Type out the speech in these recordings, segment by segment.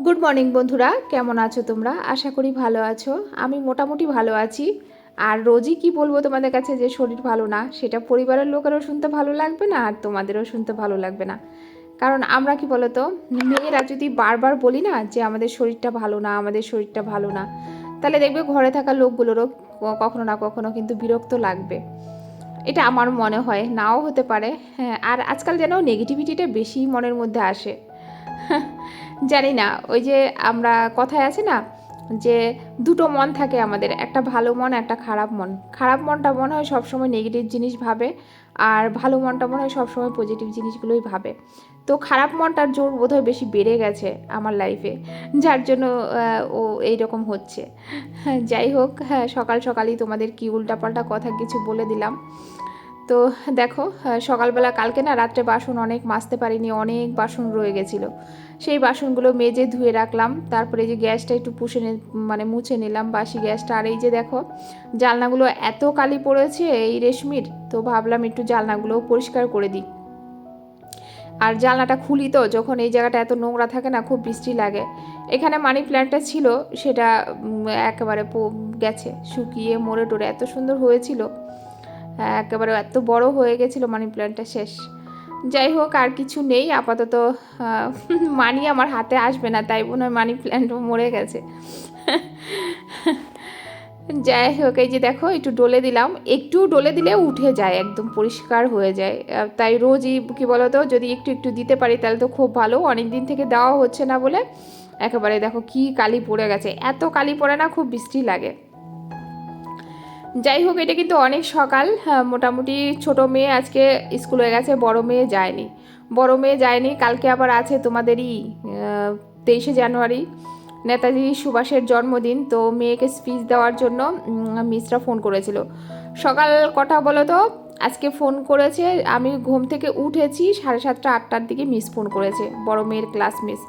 Good morning বন্ধুরা, কেমন আছো তোমরা? আশা করি ভালো আছো। আমি মোটামুটি ভালো আছি। আর রোজই কি বলবো তোমাদের কাছে যে শরীর ভালো না, সেটা পরিবারের লোকেরও শুনতে ভালো লাগবে না, আর তোমাদেরও শুনতে ভালো লাগবে না। কারণ আমরা কি বলতো, মেয়েরা যদি বারবার বলি না যে আমাদের শরীরটা ভালো না, আমাদের শরীরটা ভালো না, তাহলে দেখবে ঘরে থাকা লোকগুলোরও কখনো না কখনো কিন্তু বিরক্ত লাগবে। এটা আমার মনে হয়, নাও হতে পারে। হ্যাঁ, আর আজকাল যেন নেগেটিভিটিটা বেশি মনের মধ্যে আসে। জানি না, ওই যে আমরা কথায় আছে না যে দুটো মন থাকে আমাদের, একটা ভালো মন, একটা খারাপ মন। খারাপ মনটা মনে হয় সবসময় নেগেটিভ জিনিস ভাবে, আর ভালো মনটা মনে হয় সবসময় পজিটিভ জিনিসগুলোই ভাবে। তো খারাপ মনটার জোর বোধহয় বেশি বেড়ে গেছে আমার লাইফে, যার জন্য ও এইরকম হচ্ছে। হ্যাঁ, যাই হোক, হ্যাঁ, সকাল সকালই তোমাদের কি উল্টাপাল্টা কথা কিছু বলে দিলাম। তো দেখো, সকালবেলা কালকে না রাত্রে বাসন অনেক মাজতে পারিনি, অনেক বাসন রয়ে গেছিলো। সেই বাসনগুলো মেজে ধুয়ে রাখলাম। তারপরে এই যে গ্যাসটা একটু মানে মুছে নিলাম, বাসি গ্যাসটা। আর এই যে দেখো, জানলাগুলো এত কালি পড়েছে এই রেশমির, তো ভাবলাম একটু জানলাগুলোও পরিষ্কার করে দিই। আর জানলাটা খুলি তো যখন, এই জায়গাটা এত নোংরা থাকে না, খুব বৃষ্টি লাগে। এখানে মানি প্ল্যান্টটা ছিল, সেটা একেবারে গেছে শুকিয়ে, মরে টরে এত সুন্দর হয়েছিল। একেবারে এত বড় হয়ে গেছিলো মানি প্ল্যান্টটা, শেষ। যাই হোক, আর কিছু নেই আপাতত। মানি আমার হাতে আসবে না, তাই মনে হয় মানি প্ল্যান্টও মরে গেছে। যাই হোক, এই যে দেখো একটু ডলে দিলাম, একটু ডলে দিলে উঠে যায়, একদম পরিষ্কার হয়ে যায়। তাই রোজই কি বলতো, যদি একটু একটু দিতে পারি তাহলে তো খুব ভালো। অনেক দিন থেকে দেওয়া হচ্ছে না বলে একেবারে দেখো কি কালি পড়ে গেছে। এত কালি পড়ে না, খুব বৃষ্টি লাগে। যাই হোক, এটা কিন্তু অনেক সকাল। মোটামুটি ছোট মেয়ে আজকে স্কুলে গেছে, বড় মেয়ে যায়নি। বড় মেয়ে যায়নি, কালকে আবার আছে তোমাদেরই 23শে জানুয়ারি, নেতাজি সুভাষের জন্মদিন। তো মেয়েকে স্পিচ দেওয়ার জন্য মিসরা ফোন করেছিল। সকাল কটা বলো তো, আজকে ফোন করেছে, আমি ঘুম থেকে উঠেছি 7:30 8টার দিকে মিস ফোন করেছে, বড় মেয়ের ক্লাস মিস।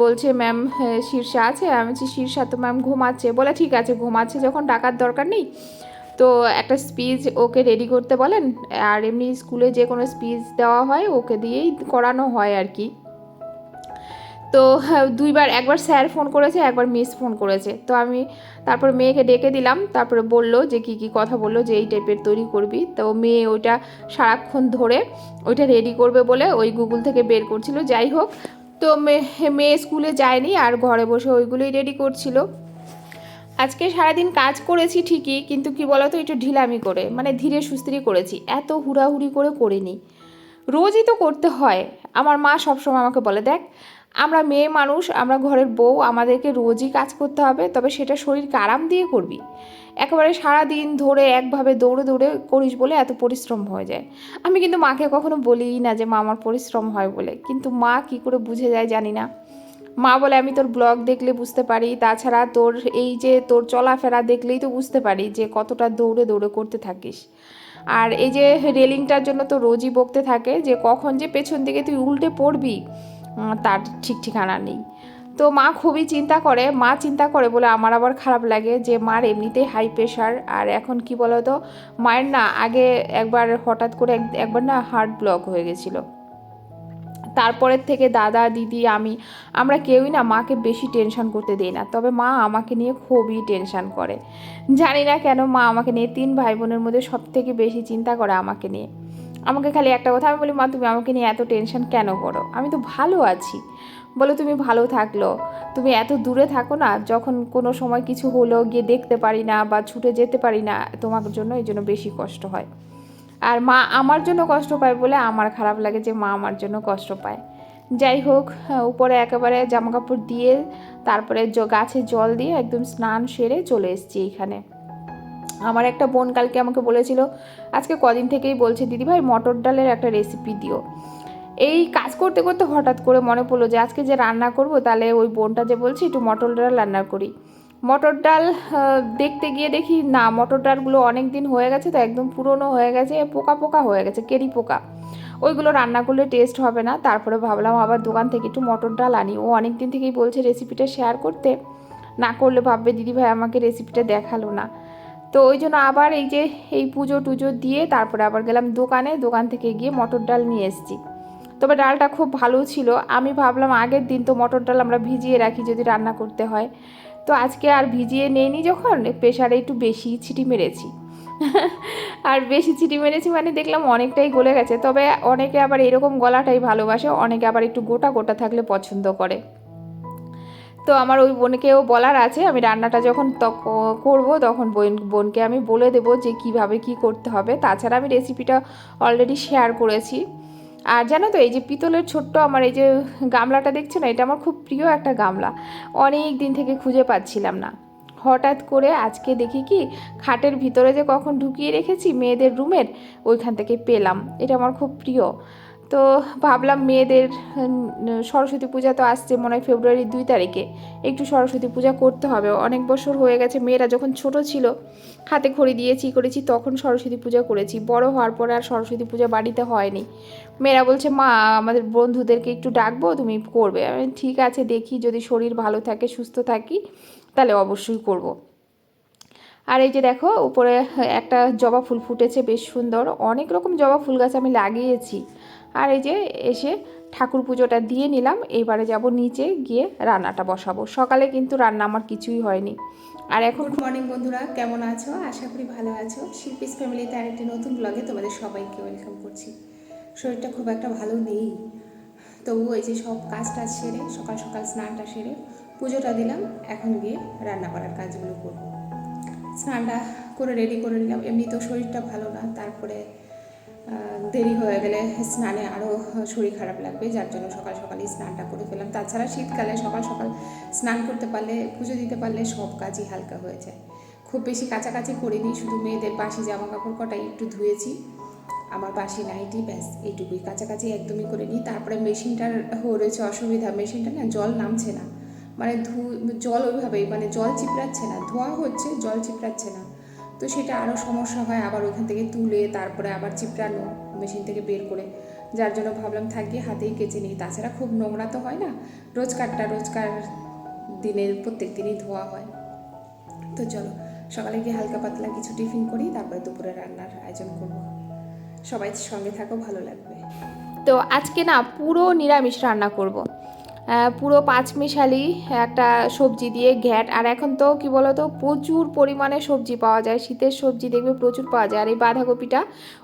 বলছে ম্যাম, শীর্ষা আছে? আমি বলছি শীর্ষা তো ম্যাম ঘুমাচ্ছে। বলে ঠিক আছে, ঘুমাচ্ছে যখন ডাকার দরকার নেই। তো একটা স্পিচ ওকে রেডি করতে বলেন। আর এমনি স্কুলে যে কোনো স্পিচ দেওয়া হয় ওকে দিয়েই করানো হয় আর কি। তো দুইবার, একবার স্যার ফোন করেছে, একবার মিস ফোন করেছে। তো আমি তারপর মেয়েকে ডেকে দিলাম, তারপরে বললো যে কী কী কথা বললো, যে এই টাইপের তৈরি করবি। তো মেয়ে ওইটা সারাক্ষণ ধরে ওইটা রেডি করবে বলে ওই গুগল থেকে বের করছিল। যাই হোক, তো মেয়ে স্কুলে যায়নি, আর ঘরে বসে ওইগুলোই রেডি করছিল। আজকে সারাদিন কাজ করেছি ঠিকই, কিন্তু কি বলতো, একটু ঢিলামি করে, মানে ধীরে সুস্থিরে করেছি, এত হুড়াহুড়ি করে করিনি। রোজই তো করতে হয়। আমার মা সবসময় আমাকে বলে, দেখ, আমরা মেয়ে মানুষ, আমরা ঘরের বউ, আমাদেরকে রোজই কাজ করতে হবে, তবে সেটা শরীরকে আরাম দিয়ে করবি। একেবারে সারা দিন ধরে একভাবে দৌড়ে দৌড়ে করিস বলে এত পরিশ্রম হয়ে যায়। আমি কিন্তু মাকে কখনো বলিই না যে মা আমার পরিশ্রম হয় বলে, কিন্তু মা কি করে বুঝে যায় জানি না। মা বলে আমি তোর ব্লগ দেখলে বুঝতে পারি, তাছাড়া তোর এই যে তোর চলাফেরা দেখলেই তো বুঝতে পারি যে কতটা দৌড়ে দৌড়ে করতে থাকিস। আর এই যে রেলিংটার জন্য তো রোজই বকতে থাকে যে কখন যে পেছন দিকে তুই উল্টে পড়বি, তার ঠিক ঠিকানা নেই। তো মা খুবই চিন্তা করে, মা চিন্তা করে বলে আমার আবার খারাপ লাগে যে মার এমনিতেই হাই প্রেশার। আর এখন কি বলতো, মায়ের না আগে একবার হঠাৎ করে একবার না হার্ট ব্লক হয়ে গেছিলো। তারপরের থেকে দাদা দিদি আমরা কেউই না মাকে বেশি টেনশন করতে দিই না, তবে মা আমাকে নিয়ে খুবই টেনশন করে। জানি না কেন মা আমাকে নিয়ে, 3 ভাই বোনের মধ্যে সব থেকে বেশি চিন্তা করে আমাকে নিয়ে। আমাকে খালি একটা কথা, আমি বলি মা তুমি আমাকে নিয়ে এত টেনশন কেন করো, আমি তো ভালো আছি। বলো তুমি ভালো থাকলো, তুমি এত দূরে থাকো না, যখন কোনো সময় কিছু হলো গিয়ে দেখতে পারি না বা ছুটে যেতে পারি না তোমার জন্য, এই জন্য বেশি কষ্ট হয়। আর মা আমার জন্য কষ্ট পায় বলে আমার খারাপ লাগে যে মা আমার জন্য কষ্ট পায়। যাই হোক, উপরে একেবারে জামাকাপড় দিয়ে তারপরে গাছে জল দিয়ে একদম স্নান সেরে চলে এসেছি এইখানে। আমার একটা বোন কালকে আমাকে বলেছিল, আজকে কদিন থেকেই বলছে দিদিভাই মটর ডালের একটা রেসিপি দিও। এই কাজ করতে করতে হঠাৎ করে মনে পড়লো যে আজকে যে রান্না করব, তাহলে ওই বোনটা যে বলছে একটু মটর ডাল রান্না করি। মটর ডাল দেখতে গিয়ে দেখি না, মটর ডালগুলো অনেক দিন হয়ে গেছে, তো একদম পুরনো হয়ে গেছে, পোকা পোকা হয়ে গেছে, কেরি পোকা। ওইগুলো রান্না করলে টেস্ট হবে না। তারপরে ভাবলাম আবার দোকান থেকে একটু মটর ডাল আনি। ও অনেক দিন থেকেই বলছে রেসিপিটা শেয়ার করতে, না করলে ভাববে দিদিভাই আমাকে রেসিপিটা দেখালো না। তো ওই জন্য আবার এই যে এই পুজো টুজো দিয়ে তারপরে আবার গেলাম দোকানে, দোকান থেকে গিয়ে মটর ডাল নিয়ে এসেছি। তো তবে ডালটা খুব ভালো ছিল। আমি ভাবলাম আগের দিন তো মটর ডাল আমরা ভিজিয়ে রাখি যদি রান্না করতে হয়, তো আজকে আর ভিজিয়ে নেইনি, যখন প্রেশারে একটু বেশি ছিটি মেরেছি। আর বেশি ছিটি মেরেছি মানে দেখলাম অনেকটাই গলে গেছে। তবে অনেকে আবার এরকম গলাটাই ভালোবাসে, অনেকে আবার একটু গোটা গোটা থাকলে পছন্দ করে। তো আমার ওই বোনকেও বলার আছে, আমি রান্নাটা যখন করব তখন বোনকে আমি বলে দেবো যে কিভাবে কি করতে হবে। তাছাড়া আমি রেসিপিটা অলরেডি শেয়ার করেছি। আর জানো তো, এই যে পিতলের ছোট্ট আমার এই যে গামলাটা দেখছো না, এটা আমার খুব প্রিয় একটা গামলা। অনেক দিন থেকে খুঁজে পাচ্ছিলাম না, হঠাৎ করে আজকে দেখি কি খাটের ভিতরে যে কখন ঢুকিয়ে রেখেছি মেয়েদের রুমের, ওইখান থেকে পেলাম। এটা আমার খুব প্রিয়। তো ভাবলাম মেয়েদের সরস্বতী পূজা তো আসছে মনে হয় ফেব্রুয়ারির 2 তারিখে, একটু সরস্বতী পূজা করতে হবে। অনেক বছর হয়ে গেছে, মেয়েরা যখন ছোট ছিল হাতে খড়ি দিয়েছি করেছি তখন সরস্বতী পূজা করেছি, বড় হওয়ার পরে আর সরস্বতী পূজা বাড়িতে হয়নি। মেয়েরা বলছে মা আমাদের বন্ধুদেরকে একটু ডাকবো, তুমি করবে। আমি ঠিক আছে, দেখি যদি শরীর ভালো থাকে সুস্থ থাকি তাহলে অবশ্যই করব। আর এই যে দেখো উপরে একটা জবা ফুল ফুটেছে বেশ সুন্দর, অনেক রকম জবা ফুল গাছ আমি লাগিয়েছি। আর এই যে এসে ঠাকুর পুজোটা দিয়ে নিলাম, এইবারে যাব নিচে গিয়ে রান্নাটা বসাবো। সকালে কিন্তু রান্না আমার কিছুই হয়নি। আর এখন গুড মর্নিং বন্ধুরা, কেমন আছো? আশা করি ভালো আছো। শিল্পীস ফ্যামিলিতে আরেকটি নতুন ব্লগে তোমাদের সবাইকে ওয়েলকাম করছি। শরীরটা খুব একটা ভালো নেই, তবু এই যে সব কাজ টাজ সেরে সকাল সকাল স্নানটা সেরে পুজোটা দিলাম, এখন গিয়ে রান্না করার কাজগুলো করব। স্নানটা করে রেডি করে নিলাম, এমনি তো শরীরটা ভালো না, তারপরে দেরি হয়ে গেলে স্নানে আরও শরীর খারাপ লাগবে, যার জন্য সকাল সকালই স্নানটা করে ফেলাম। তাছাড়া শীতকালে সকাল সকাল স্নান করতে পারলে, পুজো দিতে পারলে সব কাজই হালকা হয়ে যায়। খুব বেশি কাছাকাছি করিনি, শুধু মেয়েদের বাসি জামা কাপড় কটাই একটু ধুয়েছি, আমার বাসি নাইটি, ব্যাস এইটুকুই। কাছাকাছি একদমই করিনি। তারপরে মেশিনটার রয়েছে অসুবিধা, মেশিনটা না জল নামছে না, মানে জল ওইভাবেই মানে জল চিপড়াচ্ছে না, ধোয়া হচ্ছে জল চিপড়াচ্ছে না, তো সেটা আরও সমস্যা হয়। আবার ওইখান থেকে তুলে তারপরে আবার চিপড়ানো মেশিন থেকে বের করে, যার জন্য ভাবলাম থাকি হাতেই কেচে নিই। তাছাড়া খুব নোংরা তো হয় না, রোজকার দিনের প্রত্যেক দিনই ধোয়া হয়। তো চলো সকালে গিয়ে হালকা পাতলা কিছু টিফিন করি, তারপরে দুপুরে রান্নার আয়োজন করব। সবাই সঙ্গে থাকো, ভালো লাগবে। তো আজকে না পুরো নিরামিষ রান্না করব। পুরো পাঁচমিশালি একটা সবজি দিয়ে ঘ্যাট। আর এখন তো কি বলতো প্রচুর পরিমাণে সবজি পাওয়া যায়, শীতের সবজি দেখবে প্রচুর পাওয়া যায়। আর এই বাঁধাকপিটা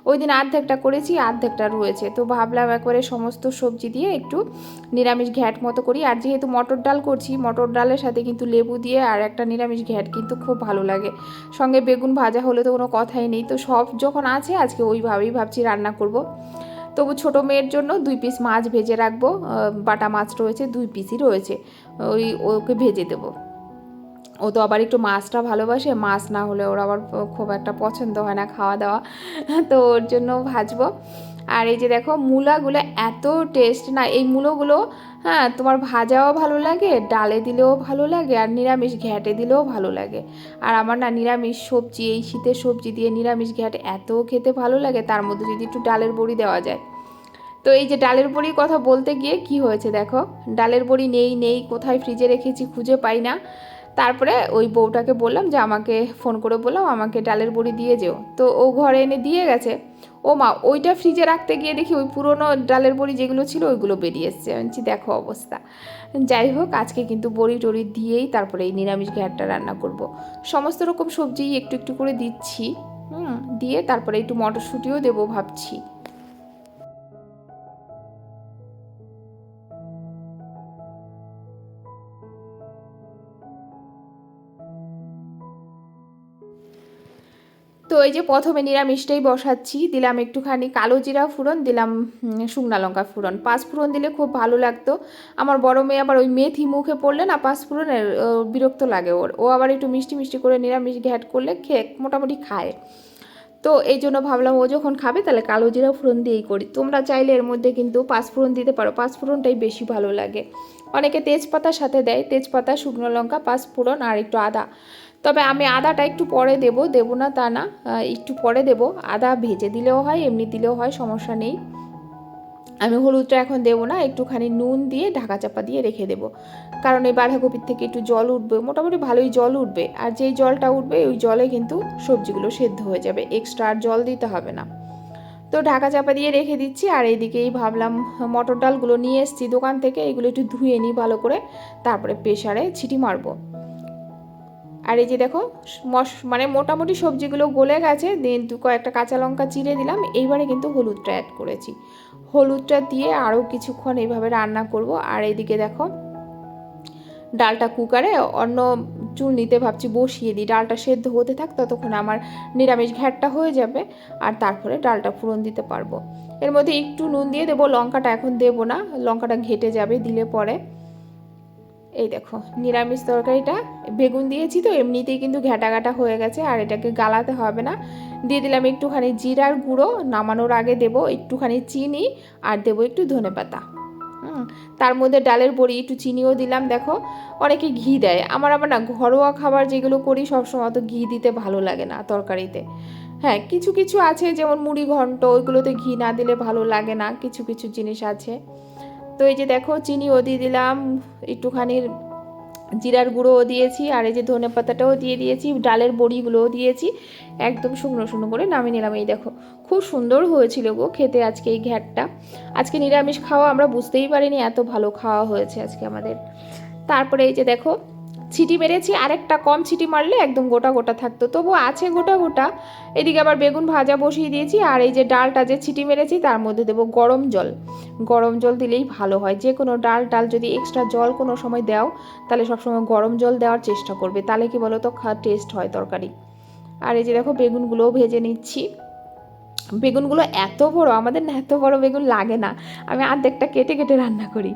ওই দিন অর্ধেকটা করেছি, অর্ধেকটা রয়েছে, তো ভাবলাম একবারে সমস্ত সবজি দিয়ে একটু নিরামিষ ঘ্যাট মতো করি। আর যেহেতু মটর ডাল করছি, মটর ডালের সাথে কিন্তু লেবু দিয়ে আর একটা নিরামিষ ঘ্যাট কিন্তু খুব ভালো লাগে। সঙ্গে বেগুন ভাজা হলে তো কোনো কথাই নেই। তো সব যখন আছে আজকে ওইভাবেই ভাবছি রান্না করব। তবু ছোটো মেয়ের জন্য 2 পিস মাছ ভেজে রাখবো, বাটা মাছ রয়েছে 2 পিসই রয়েছে, ওকে ভেজে দেবো। ও তো আবার একটু মাছটা ভালোবাসে, মাছ না হলে ওর আবার খুব একটা পছন্দ হয় না খাওয়া দাওয়া, তো ওর জন্য ভাজবো। আর এই যে দেখো মূলাগুলো এত টেস্ট না, এই মূলোগুলো হ্যাঁ তোমার ভাজাও ভালো লাগে, ডালে দিলেও ভালো লাগে, আর নিরামিষ ঘ্যাটে দিলেও ভালো লাগে। আর আমার না নিরামিষ সবজি, এই শীতের সবজি দিয়ে নিরামিষ ঘ্যাট এত খেতে ভালো লাগে, তার মধ্যে যদি একটু ডালের বড়ি দেওয়া যায়। তো এই যে ডালের বড়ির কথা বলতে গিয়ে কি হয়েছে দেখো, ডালের বড়ি নেই কোথায় ফ্রিজে রেখেছি খুঁজে পাই না। তারপরে ওই বউটাকে বললাম যে আমাকে ফোন করে বললাম আমাকে ডালের বড়ি দিয়ে যেও, তো ও ঘরে এনে দিয়ে গেছে। ও মা, ওইটা ফ্রিজে রাখতে গিয়ে দেখি ওই পুরনো ডালের বড়ি যেগুলো ছিল ওইগুলো বেরিয়ে এসছে। আমি বলছি দেখো অবস্থা। যাই হোক, আজকে কিন্তু বড়ি টড়ি দিয়েই তারপরে এই নিরামিষ ঘ্যাটটা রান্না করব। সমস্ত রকম সবজি একটু একটু করে দিচ্ছি, দিয়ে তারপরে একটু মটরশুঁটিও দেবো ভাবছি। তো এই যে প্রথমে নিরামিষটাই বসাচ্ছি, দিলাম একটুখানি কালো জিরা ফোড়ন, দিলাম শুকনা লঙ্কা ফোড়ন। 5 ফোড়ন দিলে খুব ভালো লাগতো। আমার বড় মেয়ে আবার ওই মেথি মুখে পড়লে না 5 ফোড়নের বিরক্ত লাগে ওর, ও আবার একটু মিষ্টি মিষ্টি করে নিরামিষ ঘ্যাট করলে খেয়ে মোটামুটি খায়। তো এই জন্য ভাবলাম ও যখন খাবে তাহলে কালো জিরা ফোড়ন দিয়েই করি। তোমরা চাইলে এর মধ্যে কিন্তু 5 ফোড়ন দিতে পারো, 5 ফোড়নটাই বেশি ভালো লাগে। অনেকে তেজপাতার সাথে দেয়, তেজপাতা, শুকনো লঙ্কা, 5 ফোড়ন আর একটু আদা। তবে আমি আদাটা একটু পরে দেবো না তা না, একটু পরে দেবো। আদা ভেজে দিলেও হয়, এমনি দিলেও হয়, সমস্যা নেই। আমি হলুদটা এখন দেবো না, একটুখানি নুন দিয়ে ঢাকা চাপা দিয়ে রেখে দেবো, কারণ এই বাঁধাকপির থেকে একটু জল উঠবে, মোটামুটি ভালোই জল উঠবে। আর যেই জলটা উঠবে ওই জলে কিন্তু সবজিগুলো সেদ্ধ হয়ে যাবে, এক্সট্রা আর জল দিতে হবে না। তো ঢাকা চাপা দিয়ে রেখে দিচ্ছি। আর এইদিকেই ভাবলাম মটর ডালগুলো নিয়ে এসেছি দোকান থেকে, এগুলো একটু ধুয়ে নিই ভালো করে, তারপরে প্রেসারে সিটি মারবো। আর এই যে দেখো মানে মোটামুটি সবজিগুলো গলে গেছে, কয়েকটা কাঁচা লঙ্কা চিড়ে দিলাম। এইবারে কিন্তু হলুদটা অ্যাড করেছি, হলুদটা দিয়ে আরও কিছুক্ষণ এইভাবে রান্না করব। আর এইদিকে দেখো ডালটা কুকারে অন্য চুল নিতে ভাবছি বসিয়ে দিই, ডালটা সেদ্ধ হতে থাক, ততক্ষণ আমার নিরামিষ ঘ্যাটটা হয়ে যাবে আর তারপরে ডালটা ফোড়ন দিতে পারবো। এর মধ্যে একটু নুন দিয়ে দেবো, লঙ্কাটা এখন দেবো না, লঙ্কাটা ঘেটে যাবে দিলে পরে। এই দেখো নিরামিষ তরকারিটা বেগুন দিয়েছি তো এমনিতেই কিন্তু ঘ্যাটা ঘাটা হয়ে গেছে, আর এটাকে গালাতে হবে না। দিয়ে দিলাম একটুখানি জিরার গুঁড়ো, নামানোর আগে দেবো একটুখানি চিনি, আর দেবো একটু ধনেপাতা। তার মধ্যে ডালের বড়ি একটু চিনিও দিলাম। দেখো অনেকে ঘি দেয়, আমার আবার না ঘরোয়া খাবার যেগুলো করি সবসময় তো ঘি দিতে ভালো লাগে না তরকারিতে। হ্যাঁ কিছু কিছু আছে যেমন মুড়ি ঘন্ট, ওইগুলোতে ঘি না দিলে ভালো লাগে না, কিছু কিছু জিনিস আছে। তো এই যে দেখো চিনিও দিয়ে দিলাম, একটুখানি জিরার গুঁড়োও দিয়েছি, আর এই যে ধনে পাতাটাও দিয়ে দিয়েছি, ডালের বড়িগুলোও দিয়েছি, একদম শুকনো শুকনো করে নামিয়ে নিলাম। এই দেখো খুব সুন্দর হয়েছিল গো খেতে আজকে এই ঘ্যাটটা। আজকে নিরামিষ খাওয়া আমরা বুঝতেই পারিনি, এত ভালো খাওয়া হয়েছে আজকে আমাদের। তারপরে এই যে দেখো ছিটি মেরেছি, আরেকটা কম ছিটি মারলে একদম গোটা গোটা থাকতো, তবু আছে গোটা গোটা। এদিকে আবার বেগুন ভাজা বসিয়ে দিয়েছি, আর এই যে ডালটা যে ছিটি মেরেছি তার মধ্যে দেবো গরম জল। গরম জল দিলেই ভালো হয়, যে কোনো ডাল যদি এক্সট্রা জল কোনো সময় দাও তাহলে সবসময় গরম জল দেওয়ার চেষ্টা করবে, তাহলে কি বলো তো টেস্ট হয় তরকারি। আর এই যে দেখো বেগুনগুলোও ভেজে নিচ্ছি। বেগুনগুলো এত বড়, আমাদের না এত বড় বেগুন লাগে না, আমি অর্ধেকটা কেটে কেটে রান্না করি।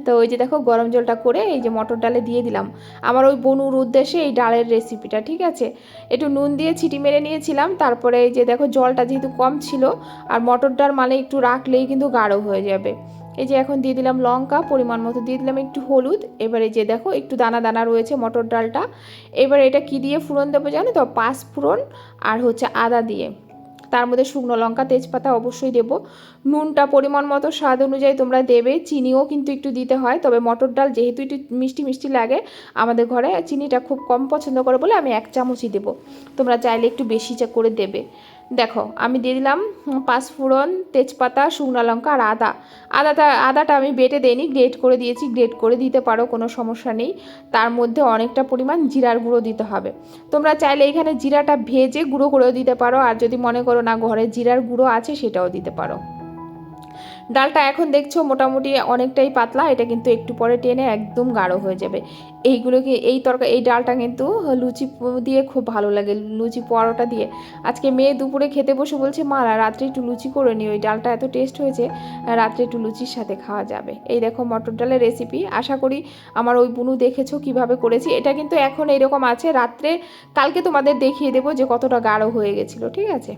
তো ওই যে দেখো গরম জলটা করে এই যে মটর ডালে দিয়ে দিলাম। আমার ওই বনুর উদ্দেশ্যে এই ডালের রেসিপিটা, ঠিক আছে। একটু নুন দিয়ে ছিটি মেরে নিয়েছিলাম, তারপরে এই যে দেখো জলটা যেহেতু কম ছিল, আর মটর ডাল মানে একটু রাখলেই কিন্তু গাঢ় হয়ে যাবে। এই যে এখন দিয়ে দিলাম লঙ্কা পরিমাণ মতো, দিয়ে দিলাম একটু হলুদ। এবারে যে দেখো একটু দানা দানা রয়েছে মটর ডালটা। এবার এটা কি দিয়ে ফোড়ন দেবো জানো তো, পাঁচ ফোড়ন আর হচ্ছে আদা দিয়ে, তার মধ্যে শুকনো লঙ্কা তেজপাতা অবশ্যই দেবো। নুনটা পরিমাণ মতো স্বাদ অনুযায়ী তোমরা দেবে, চিনিও কিন্তু একটু দিতে হয়, তবে মটর ডাল যেহেতু একটু মিষ্টি মিষ্টি লাগে, আমাদের ঘরে চিনিটা খুব কম পছন্দ করে বলে আমি 1 চামচই দেবো, তোমরা চাইলে একটু বেশি করে দেবে। দেখো আমি দিয়ে দিলাম পাঁচফোড়ন, তেজপাতা, শুকনো লঙ্কা আর আদাটা আমি বেটে দেইনি, গ্রেট করে দিয়েছি, গ্রেট করে দিতে পারো, কোনো সমস্যা নেই। তার মধ্যে অনেকটা পরিমাণ জিরার গুঁড়ো দিতে হবে, তোমরা চাইলে এখানে জিরাটা ভেজে গুঁড়ো করেও দিতে পারো, আর যদি মনে করো না ঘরে জিরার গুঁড়ো আছে সেটাও দিতে পারো। ডালটা এখন দেখছো মোটামুটি অনেকটাই পাতলা, এটা কিন্তু একটু পরে টেনে একদম গাঢ় হয়ে যাবে। এইগুলোকে এই ডালটা কিন্তু লুচি দিয়ে খুব ভালো লাগে, লুচি পরোটা দিয়ে। আজকে মেয়ে দুপুরে খেতে বসে বলছে মা রাত্রে একটু লুচি করে নিও, ওই ডালটা এত টেস্ট হয়েছে, রাত্রে একটু লুচির সাথে খাওয়া যাবে। এই দেখো মটর ডালের রেসিপি, আশা করি আমার ওই বুনু দেখেছো কিভাবে করেছি। এটা কিন্তু এখন এইরকম আছে, রাত্রে কালকে তোমাদের দেখিয়ে দেবো যে কতটা গাঢ় হয়ে গেছিলো, ঠিক আছে।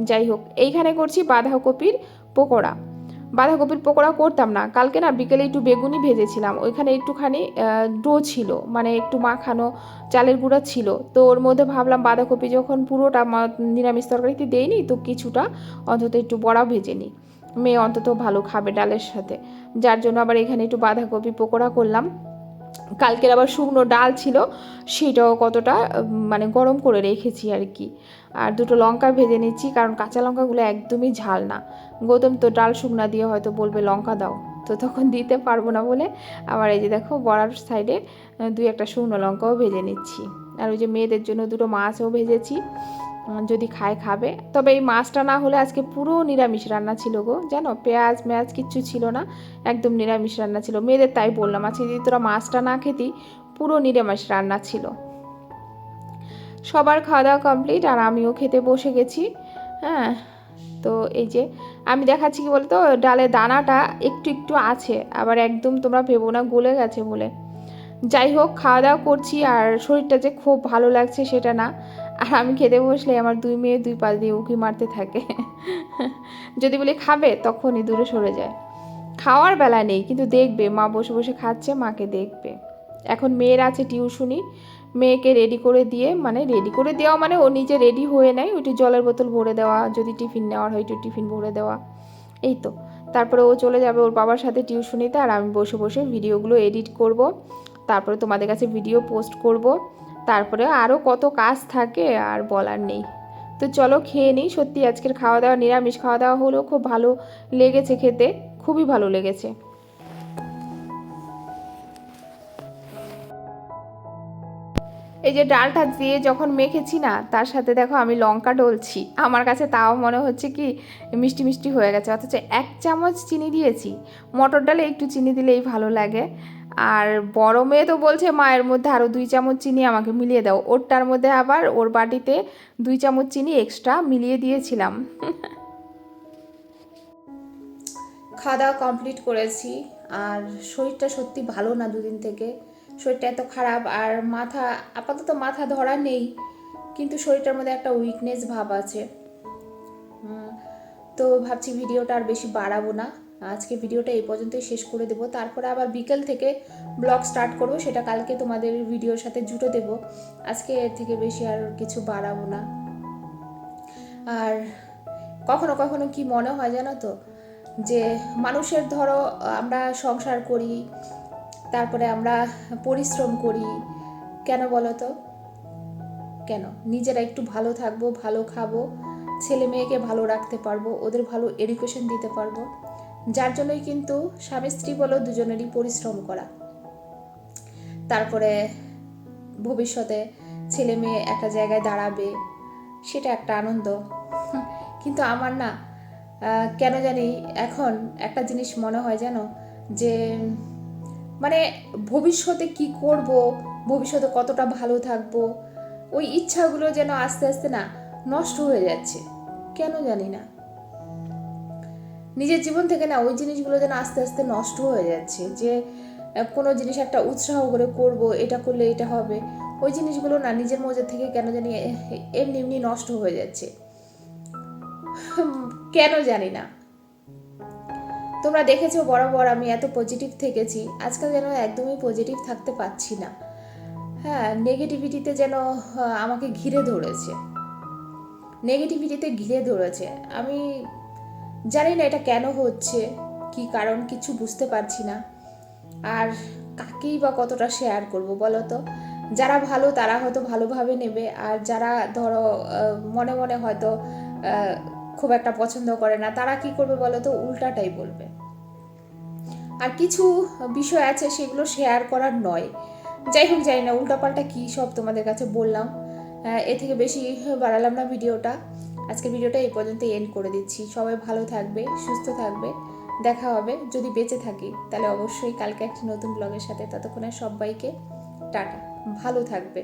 যাই হোক এইখানে করছি বাঁধাকপির পকোড়া। বাঁধাকপির পকোড়া করতাম না, কালকে না বিকেলে একটু বেগুনি ভেজেছিলাম, ওইখানে একটুখানি ডো ছিল, মানে একটু মাখানো চালের গুঁড়া ছিল, তো ওর মধ্যে ভাবলাম বাঁধাকপি যখন পুরোটা নিরামিষ তরকারিতে দেয়নি, তো কিছুটা অন্তত একটু বড়া ভেজে নিই, মেয়ে অন্তত ভালো খাবে ডালের সাথে, যার জন্য আবার এখানে একটু বাঁধাকপি পকোড়া করলাম। কালকের আবার শুকনো ডাল ছিল, সেটাও কতটা মানে গরম করে রেখেছি আর কি। আর দুটো লঙ্কা ভেজে নিচ্ছি, কারণ কাঁচা লঙ্কাগুলো একদমই ঝাল না। গৌতম তো ডাল শুকনা দিয়ে হয়তো বলবে লঙ্কা দাও, তো তখন দিতে পারবো না বলে আবার এই যে দেখো বড়ার সাইডে 2-1টা শুকনো লঙ্কাও ভেজে নিচ্ছি। আর ওই যে মেয়েদের জন্য দুটো মাছও ভেজেছি, যদি খাবে। তবে এই মাছটা না হলে আজকে পুরো নিরামিষ রান্না ছিল গো, জানো, পেঁয়াজ মেয়াজ কিচ্ছু ছিল না, একদম নিরামিষ রান্না ছিল। মেয়েদের তাই বললাম আজকে যদি তোরা মাছটা না খেতি, পুরো নিরামিষ রান্না ছিল। সবার খাওয়া দাওয়া কমপ্লিট, আর আমিও খেতে বসে গেছি। হ্যাঁ তো এই যে আমি দেখাচ্ছি কি বলতো, ডালে দানাটা একটু একটু আছে, আবার একদম তোমরা ভেবো না গলে গেছে বলে। যাই হোক খাওয়া দাওয়া করছি, আর শরীরটা যে খুব ভালো লাগছে সেটা না, আর আমি খেতে বসলে আমার 2 মেয়ে 2 পাশ দিয়ে উঁকি মারতে থাকে। যদি বলি খাবে তখনই দূরে সরে যায়। খাওয়ার বেলা নেই, কিন্তু দেখবে মা বসে বসে খাচ্ছে, মাকে দেখবে। এখন মেয়ের আছে টিউশনি, মেয়েকে রেডি করে দিয়ে, মানে রেডি করে দেওয়া মানে ও নিজে রেডি হয়ে নেয়, ওইটু জলের বোতল ভরে দেওয়া, যদি টিফিন নেওয়ার হয় একটু টিফিন ভরে দেওয়া, এই তো। তারপরে ও চলে যাবে ওর বাবার সাথে টিউশনিতে, আর আমি বসে বসে ভিডিওগুলো এডিট করব, তারপরে তোমাদের কাছে ভিডিও পোস্ট করব, তারপরে আরও কত কাজ থাকে আর বলার নেই। তো চলো খেয়ে নিই। সত্যি আজকের খাওয়া দাওয়া, নিরামিষ খাওয়া দাওয়া হলেও খুব ভালো লেগেছে খেতে, খুবই ভালো লেগেছে। এই যে ডালটা দিয়ে যখন মেখেছি না, তার সাথে দেখো আমি লঙ্কা ডলছি, আমার কাছে তাও মনে হচ্ছে কি মিষ্টি মিষ্টি হয়ে গেছে, অথচ 1 চামচ চিনি দিয়েছি। মটর ডালে একটু চিনি দিলেই ভালো লাগে। আর বড় মেয়ে তো বলছে মায়ের মধ্যে আরও 2 চামচ চিনি আমাকে মিলিয়ে দাও, ওরটার মধ্যে আবার ওর বাটিতে 2 চামচ চিনি এক্সট্রা মিলিয়ে দিয়েছিলাম। খাওয়া দাওয়া কমপ্লিট করেছি। আর শরীরটা সত্যি ভালো না, দুদিন থেকে শরীরটা এত খারাপ। আর মাথা, আপাতত মাথা ধরা নেই, কিন্তু শরীরটার মধ্যে একটা উইকনেস ভাব আছে। তো ভাবছি ভিডিওটা আর বেশি বাড়াবো না, আজকে ভিডিওটা এই পর্যন্তই শেষ করে দেবো। তারপরে আবার বিকেল থেকে ব্লগ স্টার্ট করবো, সেটা কালকে তোমাদের ভিডিওর সাথে জুটো দেবো। আজকে এর থেকে বেশি আর কিছু বাড়াবো না। আর কখনো কখনো কি মনে হয় জানো তো, যে মানুষের ধরো আমরা সংসার করি, তারপরে আমরা পরিশ্রম করি, কেন বলো তো? কেন? নিজেরা একটু ভালো থাকবো, ভালো খাবো, ছেলে মেয়েকে ভালো রাখতে পারবো, ওদের ভালো এডুকেশন দিতে পারবো। যার জন্যই কিন্তু স্বামী স্ত্রী বলো দুজনেরই পরিশ্রম করা। তারপরে ভবিষ্যতে ছেলে মেয়ে একটা জায়গায় দাঁড়াবে, সেটা একটা আনন্দ। কিন্তু আমার না কেন জানি এখন একটা জিনিস মনে হয় জানো, যে মানে ভবিষ্যতে কি করব, ভবিষ্যতে কতটা ভালো থাকবো, ওই ইচ্ছাগুলো যেন আস্তে আস্তে না নষ্ট হয়ে যাচ্ছে, কেন জানি না। নিজের জীবন থেকে না ওই জিনিসগুলো যেন আস্তে আস্তে নষ্ট হয়ে যাচ্ছে, যে কোনো জিনিস একটা উৎসাহ করে করব, এটা করলে এটা হবে, ওই জিনিসগুলো না নিজের মধ্যে থেকে কেন জানি এমনি এমনি নষ্ট হয়ে যাচ্ছে, কেন জানি না। তোমরা দেখেছো বরাবর আমি এত পজিটিভ থেকেছি, আজকাল যেন একদমই পজিটিভ থাকতে পারছি না। হ্যাঁ, নেগেটিভিটিতে যেন আমাকে ঘিরে ধরেছে, নেগেটিভিটিতে ঘিরে ধরেছে। আমি জানি না এটা কেন হচ্ছে, কি কারণ কিছু বুঝতে পারছি না। আর কাকেই বা কতটা শেয়ার করব বলো তো? যারা ভালো তারা হয়তো ভালোভাবে নেবে, আর যারা ধরো মনে মনে হয়তো খুব একটা পছন্দ করে না, তারা কি করবে বলো তো? উল্টাটাই বলবে। আর কিছু বিষয় আছে সেগুলো শেয়ার করার নয়। যাই হোক, জানি না উল্টাপাল্টা কী সব তোমাদের কাছে বললাম। এ থেকে বেশি বাড়ালাম না ভিডিওটা। আজকে ভিডিওটা এই পর্যন্ত এন্ড করে দিচ্ছি। সবাই ভালো থাকবে, সুস্থ থাকবে, দেখা হবে যদি বেঁচে থাকি, তাহলে অবশ্যই কালকে একটি নতুন ব্লগের সাথে। ততক্ষণে সবাইকে টাটা, ভালো থাকবে।